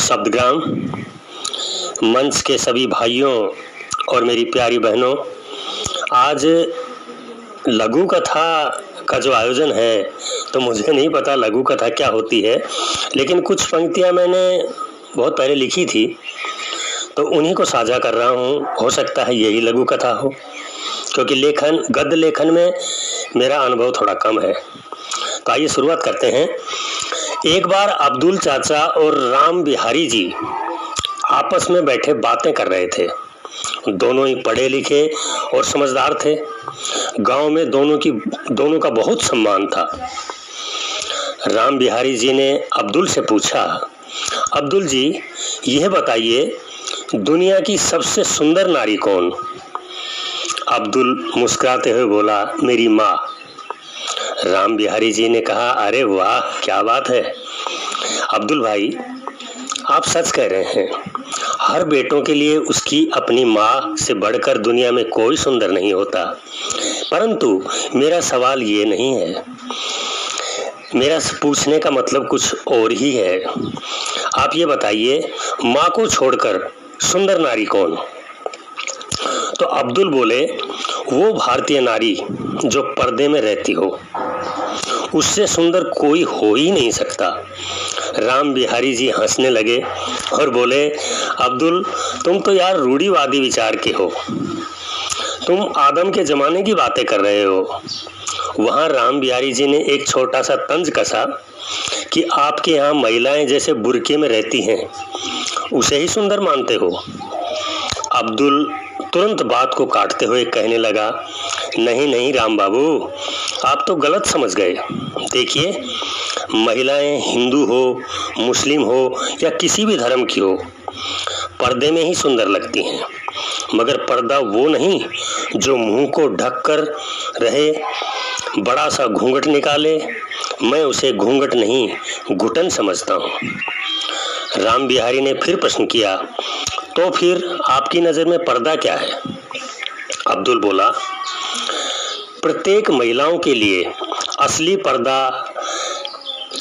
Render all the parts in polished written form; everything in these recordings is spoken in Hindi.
शब्दग्राम मंच के सभी भाइयों और मेरी प्यारी बहनों, आज लघु कथा का जो आयोजन है, तो मुझे नहीं पता लघु कथा क्या होती है, लेकिन कुछ पंक्तियां मैंने बहुत पहले लिखी थी, तो उन्हीं को साझा कर रहा हूँ। हो सकता है यही लघु कथा हो, क्योंकि गद्य लेखन में मेरा अनुभव थोड़ा कम है। तो आइए शुरुआत करते हैं। एक बार अब्दुल चाचा और राम बिहारी जी आपस में बैठे बातें कर रहे थे। दोनों ही पढ़े लिखे और समझदार थे। गांव में दोनों का बहुत सम्मान था। राम बिहारी जी ने अब्दुल से पूछा, अब्दुल जी, यह बताइए दुनिया की सबसे सुंदर नारी कौन? अब्दुल मुस्कुराते हुए बोला, मेरी माँ। राम बिहारी जी ने कहा, अरे वाह, क्या बात है। अब्दुल भाई, आप सच कह रहे हैं। हर बेटों के लिए उसकी अपनी माँ से बढ़कर दुनिया में कोई सुंदर नहीं होता। परंतु मेरा सवाल ये नहीं है। मेरा पूछने का मतलब कुछ और ही है। आप ये बताइए, माँ को छोड़कर सुंदर नारी कौन? तो अब्दुल बोले, वो भारतीय नारी जो पर्दे में रहती हो, उससे सुंदर कोई हो ही नहीं सकता। राम बिहारी जी हंसने लगे और बोले, अब्दुल, तुम तो यार रूढ़िवादी विचार के हो। तुम आदम के जमाने की बातें कर रहे हो। वहां राम बिहारी जी ने एक छोटा सा तंज कसा कि आपके यहाँ महिलाएं जैसे बुर्के में रहती हैं, उसे ही सुंदर मानते हो। अब्दुल तुरंत बात को काटते हुए कहने लगा, नहीं नहीं राम बाबू, आप तो गलत समझ गए। देखिए, महिलाएं हिंदू हो, मुस्लिम हो या किसी भी धर्म की हो, पर्दे में ही सुंदर लगती हैं। मगर पर्दा वो नहीं जो मुंह को ढक कर रहे, बड़ा सा घूंघट निकाले। मैं उसे घूंघट नहीं, घुटन समझता हूँ। राम बिहारी ने फिर प्रश्न किया, तो फिर आपकी नजर में पर्दा क्या है? अब्दुल बोला, प्रत्येक महिलाओं के लिए असली पर्दा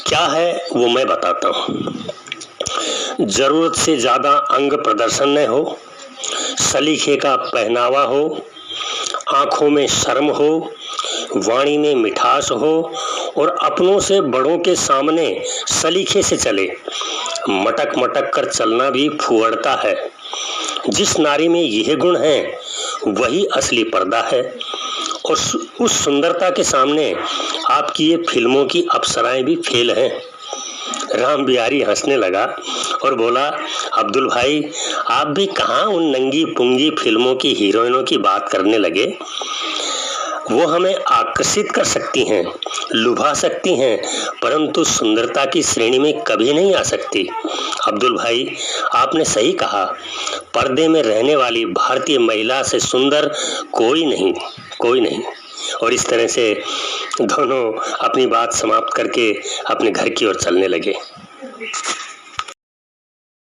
क्या है वो मैं बताता हूँ। जरूरत से ज्यादा अंग प्रदर्शन न हो, सलीके का पहनावा हो, आंखों में शर्म हो, वाणी में मिठास हो और अपनों से बड़ों के सामने सलीके से चले। मटक मटक कर चलना भी फुहड़ता है। जिस नारी में यह गुण है वही असली पर्दा है। और उस सुंदरता के सामने आपकी ये फिल्मों की अप्सराएं भी फेल हैं। राम बिहारी हंसने लगा और बोला, अब्दुल भाई, आप भी कहाँ उन नंगी पुंगी फिल्मों की हीरोइनों की बात करने लगे। वो हमें आकर्षित कर सकती हैं, लुभा सकती हैं, परंतु सुंदरता की श्रेणी में कभी नहीं आ सकती। अब्दुल भाई, आपने सही कहा, पर्दे में रहने वाली भारतीय महिला से सुंदर कोई नहीं। और इस तरह से दोनों अपनी बात समाप्त करके अपने घर की ओर चलने लगे।